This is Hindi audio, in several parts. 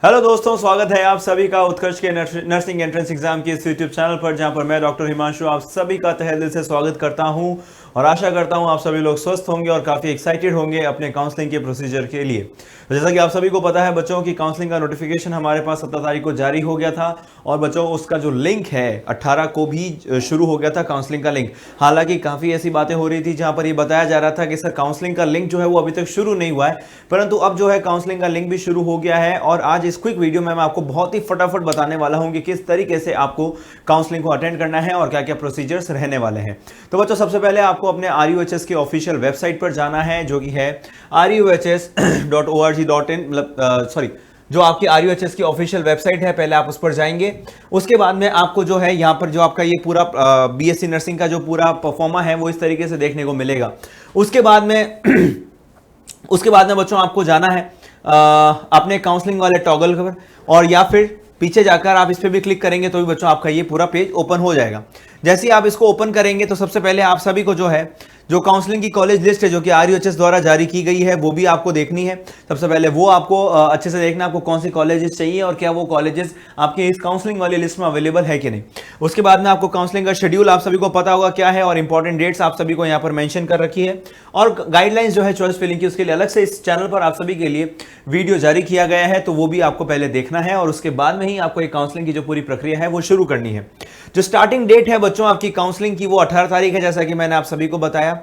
हेलो दोस्तों, स्वागत है आप सभी का उत्कर्ष के नर्सिंग एंट्रेंस एग्जाम के इस यूट्यूब चैनल पर, जहां पर मैं डॉक्टर हिमांशु आप सभी का तहे दिल से स्वागत करता हूं और आशा करता हूं आप सभी लोग स्वस्थ होंगे और काफ़ी एक्साइटेड होंगे अपने काउंसलिंग के प्रोसीजर के लिए। तो जैसा कि आप सभी को पता है बच्चों की काउंसलिंग का नोटिफिकेशन हमारे पास 17 तारीख को जारी हो गया था और बच्चों उसका जो लिंक है 18 को भी शुरू हो गया था काउंसलिंग का लिंक। हालांकि काफ़ी ऐसी बातें हो रही थी जहां पर ये बताया जा रहा था कि सर काउंसलिंग का लिंक जो है वो अभी तक शुरू नहीं हुआ है, परंतु अब जो है काउंसलिंग का लिंक भी शुरू हो गया है। और आज इस क्विक वीडियो में मैं आपको बहुत ही फटाफट बताने वाला हूं कि किस तरीके से आपको काउंसलिंग को अटेंड करना है और क्या क्या प्रोसीजर्स रहने वाले हैं। तो बच्चों सबसे पहले आपको अपने RUHS की ऑफिशियल वेबसाइट पर जाना है, जो कि है ruhs.org.in, जो आपकी RUHS की ऑफिशियल वेबसाइट है, पहले आप उस पर जाएंगे। उसके बाद में आपको जो है यहाँ पर जो आपका ये पूरा BSc नर्सिंग का जो पूरा परफॉर्मा है वो इस तरीके से देखने को मिलेगा। उसके बाद में बच्चों आपको जाना है अपने काउंसलिंग वाले टॉगल पर, और या फिर पीछे जाकर आप इस पर भी क्लिक करेंगे तो भी बच्चों आपका ये पूरा पेज ओपन हो जाएगा। जैसे ही आप इसको ओपन करेंगे तो सबसे पहले आप सभी को जो है जो काउंसलिंग की कॉलेज लिस्ट है जो कि RUHS द्वारा जारी की गई है वो भी आपको देखनी है। सबसे पहले वो आपको अच्छे से देखना आपको कौन सी कॉलेजेस चाहिए और क्या वो कॉलेजेस आपके इस काउंसलिंग वाली लिस्ट में अवेलेबल है कि नहीं। उसके बाद में आपको काउंसलिंग का शेड्यूल आप सभी को पता होगा क्या है और इंपॉर्टेंट डेट्स आप सभी को यहाँ पर मेंशन कर रखी है, और गाइडलाइंस जो है चॉइस फिलिंग की उसके लिए अलग से इस चैनल पर आप सभी के लिए वीडियो जारी किया गया है, तो वो भी आपको पहले देखना है और उसके बाद में ही आपको एक काउंसलिंग की जो पूरी प्रक्रिया है वो शुरू करनी है। जो स्टार्टिंग डेट है बच्चों आपकी काउंसलिंग की वो 18 तारीख है, जैसा कि मैंने आप सभी को बताया।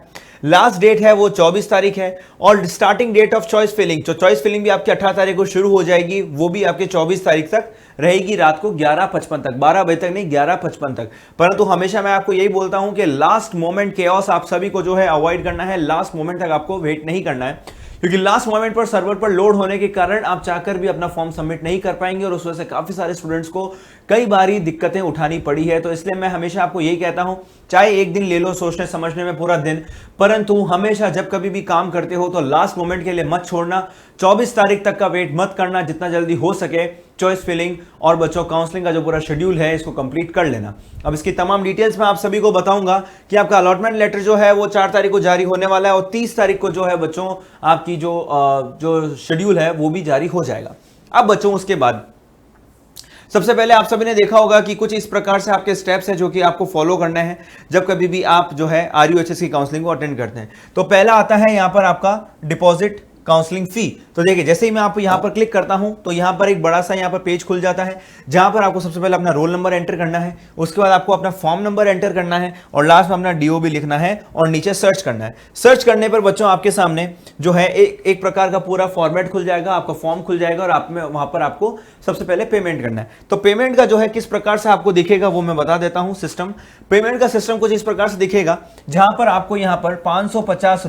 लास्ट डेट है वो 24 तारीख है और starting date of choice filling, जो चॉइस फिलिंग भी आपकी 18 तारीख को शुरू हो जाएगी, वो भी आपके 24 तारीख तक रहेगी, रात को 11:55 तक, 12 बजे तक नहीं 11:55 तक। परंतु हमेशा मैं आपको यही बोलता हूं कि लास्ट मोमेंट केओस आप सभी को जो है अवॉइड करना है, लास्ट मोमेंट तक आपको वेट नहीं करना है, क्योंकि लास्ट मोमेंट पर सर्वर पर लोड होने के कारण आप चाहकर भी अपना फॉर्म सबमिट नहीं कर पाएंगे और उस वजह से काफी सारे स्टूडेंट्स को कई बारी दिक्कतें उठानी पड़ी है। तो इसलिए मैं हमेशा आपको यही कहता हूं, चाहे एक दिन ले लो सोचने समझने में पूरा दिन, परंतु हमेशा जब कभी भी काम करते हो तो लास्ट मोमेंट के लिए मत छोड़ना, 24 तारीख तक का वेट मत करना, जितना जल्दी हो सके चॉइस फिलिंग और बच्चों काउंसलिंग का जो पूरा शेड्यूल है इसको कंप्लीट कर लेना। अब इसकी तमाम डिटेल्स मैं आप सभी को बताऊंगा कि आपका अलॉटमेंट लेटर जो है वो 4 तारीख को जारी होने वाला है और 30 तारीख को जो है बच्चों आपकी जो शेड्यूल है वो भी जारी हो जाएगा। अब बच्चों उसके बाद सबसे पहले आप सभी ने देखा होगा कि कुछ इस प्रकार से आपके स्टेप्स हैं जो कि आपको फॉलो करना है जब कभी भी आप जो है RUHS की काउंसलिंग को अटेंड करते हैं। तो पहला आता है यहां पर आपका डिपॉजिट काउंसलिंग फी। तो देखिए जैसे ही मैं आपको यहां पर क्लिक करता हूं तो यहां पर एक बड़ा सा यहां पर पेज खुल जाता है, जहां पर आपको सबसे पहले अपना रोल नंबर एंटर करना है, उसके बाद आपको अपना फॉर्म नंबर एंटर करना है और लास्ट में अपना DOB लिखना है और नीचे सर्च करना है। सर्च करने पर बच्चों आपके सामने जो है एक प्रकार का पूरा फॉर्मेट खुल जाएगा, आपका फॉर्म खुल जाएगा और आप में वहां पर आपको सबसे पहले पेमेंट करना है। तो पेमेंट का जो है किस प्रकार से आपको दिखेगा वो मैं बता देता हूं। सिस्टम पेमेंट का सिस्टम कुछ इस प्रकार से दिखेगा, जहां पर आपको यहां पर 550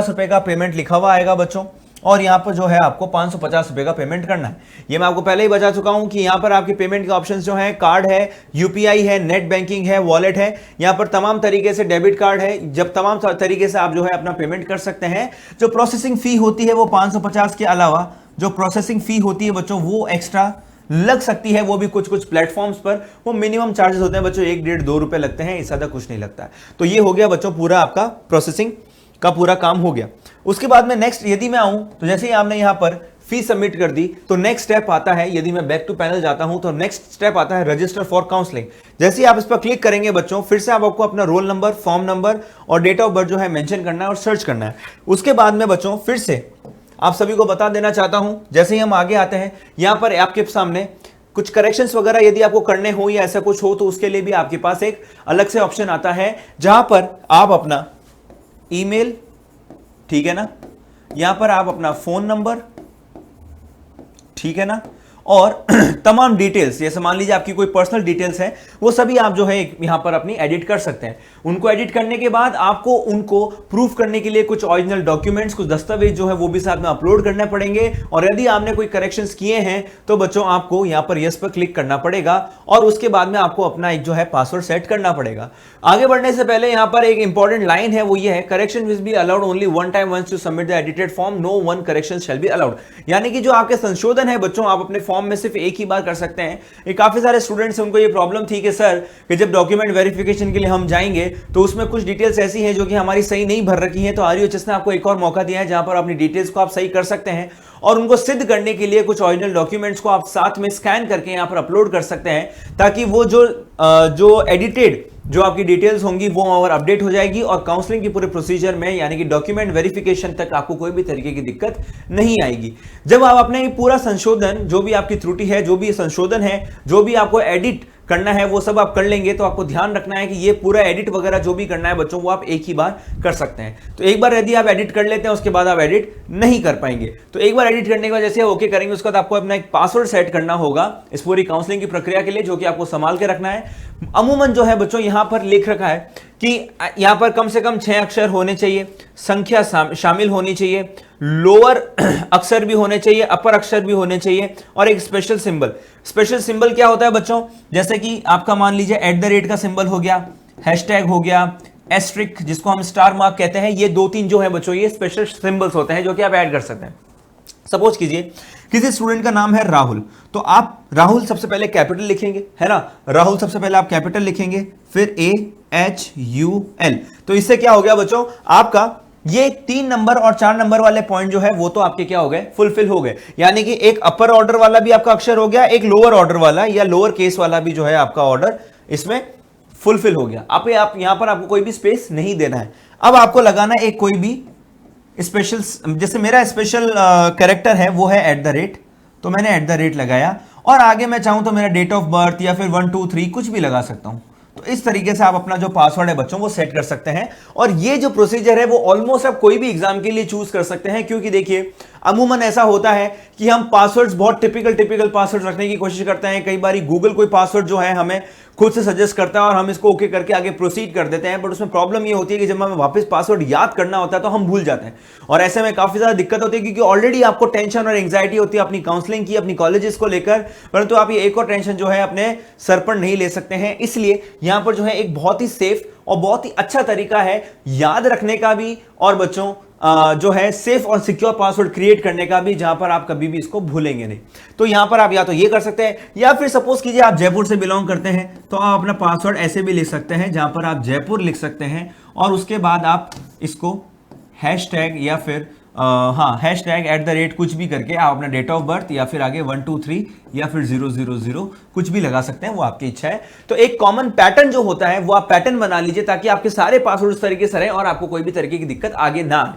रुपए का पेमेंट लिखा हुआ आएगा बच्चों, और यहां पर जो है आपको 550 रुपए का पेमेंट करना है। ये मैं आपको पहले ही बता चुका हूं कि यहां पर आपके पेमेंट के ऑप्शंस जो हैं, कार्ड है, UPI है, नेट बैंकिंग है, वॉलेट है, यहां पर तमाम तरीके से डेबिट कार्ड है, जब तमाम तरीके से आप जो है अपना पेमेंट कर सकते हैं। जो प्रोसेसिंग फी होती है वो 550 के अलावा जो प्रोसेसिंग फी होती है बच्चों वो एक्स्ट्रा लग सकती है, वो भी कुछ प्लेटफॉर्म्स पर वो मिनिमम चार्जेस होते हैं बच्चों, 1, 1.5, 2 रुपए लगते हैं, इससे ज्यादा कुछ नहीं लगता है। तो ये हो गया बच्चों पूरा आपका प्रोसेसिंग का पूरा काम हो गया। उसके बाद में नेक्स्ट यदि मैं आऊं तो जैसे ही आपने यहां पर फी सबमिट कर दी तो नेक्स्ट स्टेप आता है, यदि मैं बैक टू पैनल जाता हूं तो नेक्स्ट स्टेप आता है रजिस्टर फॉर काउंसलिंग। जैसे ही आप इस पर क्लिक करेंगे बच्चों, फिर से आपको अपना रोल नंबर, फॉर्म नंबर और डेट ऑफ बर्थ जो है मेंशन करना है और सर्च करना है। उसके बाद में बच्चों फिर से आप सभी को बता देना चाहता हूं, जैसे ही हम आगे आते हैं यहां पर आपके सामने कुछ करेक्शंस वगैरह यदि आपको करने हो या ऐसा कुछ हो तो उसके लिए भी आपके पास एक अलग से ऑप्शन आता है, जहां पर आप अपना ईमेल, ठीक है ना, यहां पर आप अपना फोन नंबर, ठीक है ना, और तमाम डिटेल्स, जैसे मान लीजिए आपकी कोई पर्सनल डिटेल्स है वो सभी आप जो है यहां पर अपनी एडिट कर सकते हैं। उनको एडिट करने के बाद आपको उनको प्रूफ करने के लिए कुछ ओरिजिनल डॉक्यूमेंट्स, कुछ दस्तावेज जो है वो भी साथ में अपलोड करने पड़ेंगे, और यदि आपने कोई करेक्शंस किए हैं तो बच्चों आपको यहां पर यस पर क्लिक करना पड़ेगा और उसके बाद में आपको अपना एक जो है पासवर्ड सेट करना पड़ेगा। आगे बढ़ने से पहले यहां पर एक इंपॉर्टेंट लाइन है, वो ये है, correction will be allowed only one time once to submit the edited form, no one correction shall be allowed. यानी कि जो आपके संशोधन है बच्चों, आप अपने फॉर्म फॉर्म में सिर्फ एक ही बार कर सकते हैं। ये काफी सारे स्टूडेंट्स हैं, उनको ये प्रॉब्लम थी कि सर कि जब डॉक्यूमेंट वेरिफिकेशन के लिए हम जाएंगे तो उसमें कुछ डिटेल्स ऐसी हैं जो कि हमारी सही नहीं भर रखी हैं। तो आरयूएचएस ने आपको एक और मौका दिया है जहां पर अपनी डिटेल्स को आप सही कर सकते हैं और उनको सिद्ध करने के लिए कुछ ओरिजिनल डॉक्यूमेंट्स को आप साथ में स्कैन करके यहां पर अपलोड कर सकते हैं, ताकि वो जो एडिटेड जो आपकी डिटेल्स होंगी वो और अपडेट हो जाएगी और काउंसलिंग के पूरे प्रोसीजर में यानी कि डॉक्यूमेंट वेरिफिकेशन तक आपको कोई भी तरीके की दिक्कत नहीं आएगी। जब आप अपने ये पूरा संशोधन, जो भी आपकी त्रुटि है, जो भी संशोधन है, जो भी आपको एडिट करना है, वो सब आप कर लेंगे, तो आपको ध्यान रखना है कि ये पूरा एडिट वगैरह जो भी करना है बच्चों, वो आप एक ही बार कर सकते हैं। तो एक बार यदि आप एडिट कर लेते हैं उसके बाद आप एडिट नहीं कर पाएंगे। तो एक बार एडिट करने के बाद जैसे ओके करेंगे उसके बाद आपको अपना एक पासवर्ड सेट करना होगा इस पूरी काउंसलिंग की प्रक्रिया के लिए, जो कि आपको संभाल के रखना है। अमूमन जो है बच्चों यहां पर लिख रखा है कि यहां पर कम से कम 6 अक्षर होने चाहिए, संख्या शामिल होनी चाहिए, लोअर अक्षर भी होने चाहिए, अपर अक्षर भी होने चाहिए और एक स्पेशल सिंबल। स्पेशल सिंबल क्या होता है बच्चों, जैसे कि आपका मान लीजिए @ का सिंबल हो गया, हैशटैग हो गया, एस्ट्रिक जिसको हम स्टार मार्क कहते हैं, ये 2-3 जो है बच्चों ये स्पेशल सिंबल्स होते हैं जो कि आप ऐड कर सकते हैं। सपोज कीजिए किसी स्टूडेंट का नाम है राहुल, तो आप राहुल सबसे पहले कैपिटल लिखेंगे, है ना, राहुल सबसे पहले आप कैपिटल लिखेंगे, फिर AHUL। तो इससे क्या हो गया बच्चों, आपका ये 3 नंबर और 4 नंबर वाले पॉइंट जो है वो तो आपके क्या हो गए, फुलफिल हो गए। यानी कि एक अपर ऑर्डर वाला भी आपका अक्षर हो गया, एक लोअर ऑर्डर वाला या लोअर केस वाला भी जो है आपका ऑर्डर इसमें फुलफिल हो गया। आप यहां पर आपको कोई भी स्पेस नहीं देना है। अब आपको लगाना एक कोई भी स्पेशल, जैसे मेरा स्पेशल कैरेक्टर है वो है @ तो मैंने @ लगाया और आगे मैं चाहूं तो मेरा डेट ऑफ बर्थ या फिर 1 2 3 कुछ भी लगा सकता हूं। तो इस तरीके से आप अपना जो पासवर्ड है बच्चों वो सेट कर सकते हैं और ये जो प्रोसीजर है वो ऑलमोस्ट आप कोई भी एग्जाम के लिए चूज कर सकते हैं, क्योंकि देखिए अमूमन ऐसा होता है कि हम पासवर्ड्स बहुत टिपिकल पासवर्ड रखने की कोशिश करते हैं। कई बार गूगल कोई पासवर्ड जो है हमें खुद से सजेस्ट करता है और हम इसको ओके करके आगे प्रोसीड कर देते हैं, बट उसमें प्रॉब्लम ये होती है कि जब हमें वापस पासवर्ड याद करना होता है तो हम भूल जाते हैं और ऐसे में काफी ज्यादा दिक्कत होती है, क्योंकि ऑलरेडी आपको टेंशन और एंग्जाइटी होती है अपनी काउंसलिंग की, अपनी कॉलेजेस को लेकर, परंतु आप ये एक और टेंशन जो है अपने सर पर नहीं ले सकते हैं। इसलिए यहां पर जो है एक बहुत ही सेफ और बहुत ही अच्छा तरीका है याद रखने का भी और बच्चों जो है सेफ और सिक्योर पासवर्ड क्रिएट करने का भी, जहां पर आप कभी भी इसको भूलेंगे नहीं। तो यहां पर आप या तो ये कर सकते हैं या फिर सपोज कीजिए आप जयपुर से बिलोंग करते हैं तो आप अपना पासवर्ड ऐसे भी लिख सकते हैं, जहां पर आप जयपुर लिख सकते हैं और उसके बाद आप इसको हैशटैग या फिर हैशटैग @ कुछ भी करके आप अपना डेट ऑफ बर्थ या फिर आगे 1 2 3 या फिर 000 कुछ भी लगा सकते हैं, वो आपकी इच्छा है। तो एक कॉमन पैटर्न जो होता है वो आप पैटर्न बना लीजिए ताकि आपके सारे पासवर्ड उस तरीके से रहें और आपको कोई भी तरीके की दिक्कत आगे ना आए।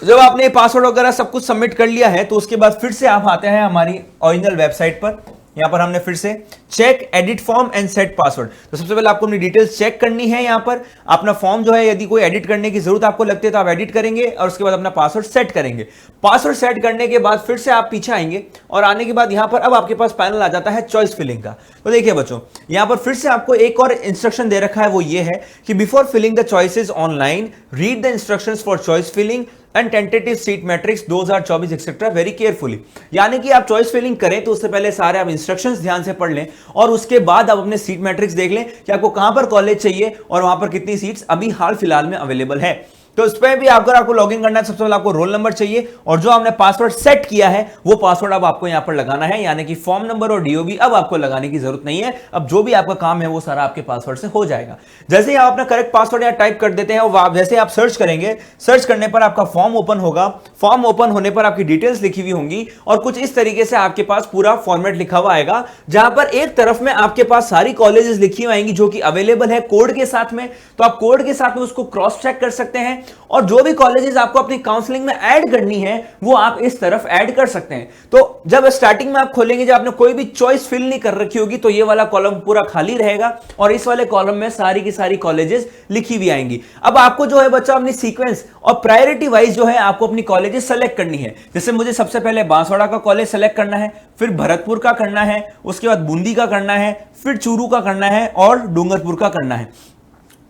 तो जब आपने पासवर्ड वगैरह सब कुछ सबमिट कर लिया है तो उसके बाद फिर से आप आते हैं हमारी ओरिजिनल वेबसाइट पर। यहां पर हमने फिर से check edit form and set password, तो सबसे पहले आपको अपनी डिटेल्स चेक करनी है। यहां पर अपना फॉर्म जो है यदि कोई एडिट करने की जरूरत आपको लगती है तो आप एडिट करेंगे और उसके बाद अपना पासवर्ड सेट करेंगे। पासवर्ड सेट करने के बाद फिर से आप पीछे आएंगे और आने के बाद यहां पर अब आपके पास पैनल आ जाता है चॉइस फिलिंग का। तो देखिए बच्चों यहां पर फिर से आपको एक और इंस्ट्रक्शन दे रखा है, वो ये है कि before filling the choices online read the instructions for choice filling and tentative seat matrix 2024 etcetera very carefully. यानी कि आप चॉइस फिलिंग करें तो उससे पहले सारे आप इंस्ट्रक्शंस ध्यान से पढ़ लें और उसके बाद आप अपने सीट मैट्रिक्स देख लें कि आपको कहां पर कॉलेज चाहिए और वहां पर कितनी सीट्स अभी हाल फिलहाल में अवेलेबल है। तो इस पर भी अगर आपको लॉगिन करना है सबसे पहले आपको रोल नंबर चाहिए और जो आपने पासवर्ड सेट किया है वो पासवर्ड अब आपको यहां पर लगाना है, यानी कि फॉर्म नंबर और डीओबी अब आपको लगाने की जरूरत नहीं है। अब जो भी आपका काम है वो सारा आपके पासवर्ड से हो जाएगा। जैसे ही आप अपना करेक्ट पासवर्ड यहां टाइप कर देते हैं और जैसे आप सर्च करेंगे, सर्च करने पर आपका फॉर्म ओपन होगा। फॉर्म ओपन होने पर आपकी डिटेल्स लिखी हुई होंगी और कुछ इस तरीके से आपके पास पूरा फॉर्मेट लिखा हुआ आएगा, जहां पर एक तरफ में आपके पास सारी कॉलेजेस लिखी हुई आएंगी जो कि अवेलेबल है कोड के साथ में। तो आप कोड के साथ में उसको क्रॉस चेक कर सकते हैं और जो भी कॉलेजेस आपको अपनी काउंसलिंग में ऐड करनी है वो आप इस तरफ ऐड कर सकते हैं। तो जब स्टार्टिंग में आप खोलेंगे, जब आपने कोई भी चॉइस फिल नहीं कर रखी होगी तो ये वाला कॉलम पूरा खाली रहेगा और इस वाले कॉलम में सारी की सारी कॉलेजेस लिखी हुई आएंगी। अब आपको जो है बच्चा अपनी सीक्वेंस और प्रायोरिटी वाइज जो है आपको अपनी कॉलेजेस सेलेक्ट करनी है। जैसे मुझे सबसे पहले बांसवाड़ा का कॉलेज सेलेक्ट करना है, फिर भरतपुर का करना है, उसके बाद बूंदी का करना है, फिर चूरू का करना है और डूंगरपुर का करना है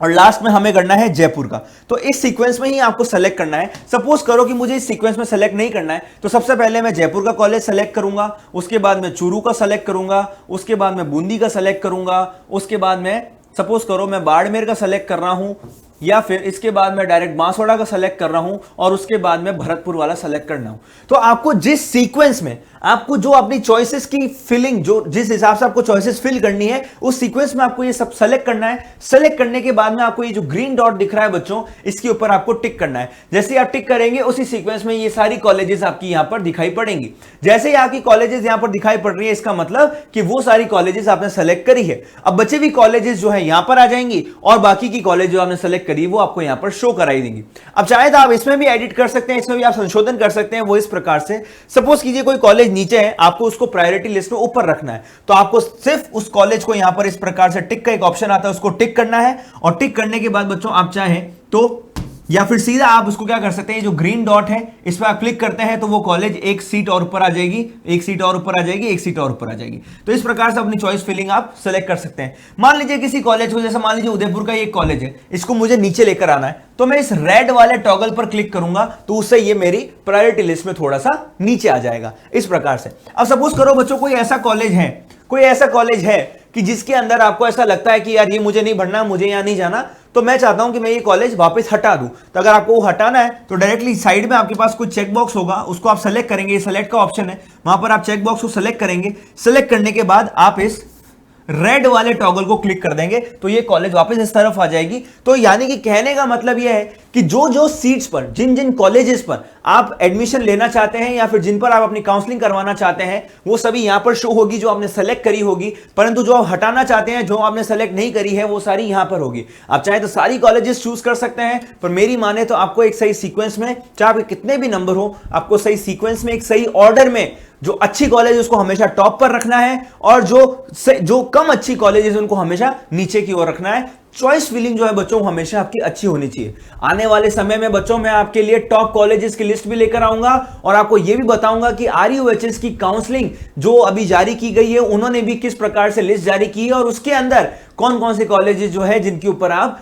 और लास्ट में हमें करना है जयपुर का। तो इस सीक्वेंस में ही आपको सेलेक्ट करना है। सपोज करो कि मुझे इस सीक्वेंस में सेलेक्ट नहीं करना है तो सबसे पहले मैं जयपुर का कॉलेज सेलेक्ट करूंगा, उसके बाद मैं चूरू का सेलेक्ट करूंगा, उसके बाद मैं बूंदी का सेलेक्ट करूंगा, उसके बाद मैं सपोज करो मैं बाड़मेर का सेलेक्ट कर रहा हूं या फिर इसके बाद मैं डायरेक्ट बांसवाड़ा का सेलेक्ट कर रहा हूं और उसके बाद मैं भरतपुर वाला सेलेक्ट करना हूं। तो आपको जिस सीक्वेंस में आपको जो अपनी चॉइसेस की फिलिंग, जो जिस हिसाब से आपको चॉइसेस फिल करनी है उस सीक्वेंस में आपको ये सब सेलेक्ट करना है। सेलेक्ट करने के बाद में आपको ये जो ग्रीन डॉट दिख रहा है बच्चों, इसके ऊपर आपको टिक करना है। जैसे आप टिक करेंगे उसी सीक्वेंस में ये सारी कॉलेजेस आपकी यहां पर दिखाई पड़ेंगी। जैसे ही आपकी कॉलेजेस यहां पर दिखाई पड़ रही है, इसका मतलब कि वो सारी कॉलेजेस आपने सेलेक्ट करी है। अब बचे भी कॉलेजेस जो है यहां पर आ जाएंगी और बाकी की कॉलेज जो आपने सेलेक्ट करी वो आपको यहां पर शो कराई देंगी। अब चाहे तो आप इसमें भी एडिट कर सकते हैं, इसमें भी आप संशोधन कर सकते हैं। वो इस प्रकार से, सपोज कीजिए कोई कॉलेज नीचे है, आपको उसको प्रायोरिटी लिस्ट में ऊपर रखना है, तो आपको सिर्फ उस कॉलेज को यहां पर इस प्रकार से टिक का एक ऑप्शन आता है, उसको टिक करना है। और टिक करने के बाद बच्चों आप चाहें तो या फिर सीधा आप उसको क्या कर सकते हैं, जो ग्रीन डॉट है इस पर आप क्लिक करते हैं तो वो कॉलेज एक सीट और ऊपर आ जाएगी, एक सीट और ऊपर आ जाएगी, एक सीट और ऊपर आ जाएगी। तो इस प्रकार से अपनी चॉइस फिलिंग आप सेलेक्ट कर सकते हैं। मान लीजिए किसी कॉलेज को, जैसे मान लीजिए उदयपुर का एक कॉलेज है, इसको मुझे नीचे लेकर आना है, तो मैं इस रेड वाले टॉगल पर क्लिक करूंगा तो उससे ये मेरी प्रायोरिटी लिस्ट में थोड़ा सा नीचे आ जाएगा इस प्रकार से। अब सपोज करो बच्चों कोई ऐसा कॉलेज है कि जिसके अंदर आपको ऐसा लगता है कि यार ये मुझे नहीं पढ़ना, मुझे यहां नहीं जाना, तो मैं चाहता हूं कि मैं ये कॉलेज वापस हटा दूं। तो अगर आपको वो हटाना है तो डायरेक्टली साइड में आपके पास कुछ चेक बॉक्स होगा, उसको आप सेलेक्ट करेंगे, ये सेलेक्ट का ऑप्शन है, वहां पर आप चेक बॉक्स को सेलेक्ट करेंगे। सेलेक्ट करने के बाद आप इस रेड वाले टॉगल को क्लिक कर देंगे तो ये कॉलेज वापस इस तरफ आ जाएगी। तो यानी कि कहने का मतलब यह है कि जो जो सीट्स पर, जिन जिन कॉलेजेस पर आप एडमिशन लेना चाहते हैं या फिर जिन पर आप अपनी काउंसलिंग करवाना चाहते हैं, वो सभी यहां पर शो होगी जो आपने सेलेक्ट करी होगी। परंतु जो आप हटाना चाहते हैं, जो आपने सेलेक्ट नहीं करी है, वो सारी यहां पर होगी। आप चाहे तो सारी कॉलेजेस चूज कर सकते हैं, पर मेरी माने तो आपको एक सही सीक्वेंस में, चाहे आपके कितने भी नंबर हो, आपको सही सीक्वेंस में, एक सही ऑर्डर में जो अच्छी कॉलेज उसको हमेशा टॉप पर रखना है और जो कम अच्छी कॉलेज है उनको हमेशा नीचे की ओर रखना है। चॉइस फिलिंग जो है बच्चों हमेशा आपकी अच्छी होनी चाहिए। आने वाले समय में बच्चों मैं आपके लिए टॉप कॉलेजेस की लिस्ट भी लेकर आऊंगा और आपको यह भी बताऊंगा कि आरयूएचएस की काउंसलिंग जो अभी जारी की गई है, उन्होंने भी किस प्रकार से लिस्ट जारी की है और उसके अंदर कौन कौन से कॉलेजेस जो है जिनके ऊपर आप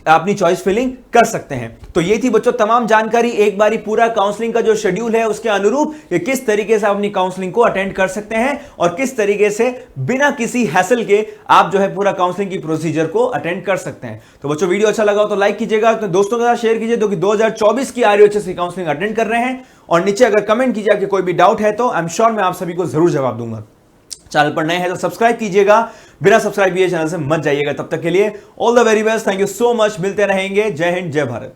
अपनी चॉइस फिलिंग कर सकते हैं। तो ये थी बच्चों तमाम जानकारी, एक बारी पूरा काउंसलिंग का जो शेड्यूल है उसके अनुरूप ये किस तरीके से अपनी काउंसलिंग को अटेंड कर सकते हैं और किस तरीके से बिना किसी हैसल के आप जो है पूरा काउंसलिंग की प्रोसीजर को अटेंड कर सकते हैं। तो बच्चों वीडियो अच्छा लगा हो तो लाइक कीजिएगा, तो दोस्तों के साथ शेयर कीजिए जो कि 2024 की आरयूएचएस की काउंसलिंग अटेंड कर रहे हैं, और नीचे अगर कमेंट कीजिए कि कोई भी डाउट है तो आई एम श्योर मैं आप सभी को जरूर जवाब दूंगा। चैनल पर नए हैं तो सब्सक्राइब कीजिएगा, बिना सब्सक्राइब किए चैनल से मत जाइएगा। तब तक के लिए all the very best, thank you so much, मिलते रहेंगे। जय हिंद, जय भारत।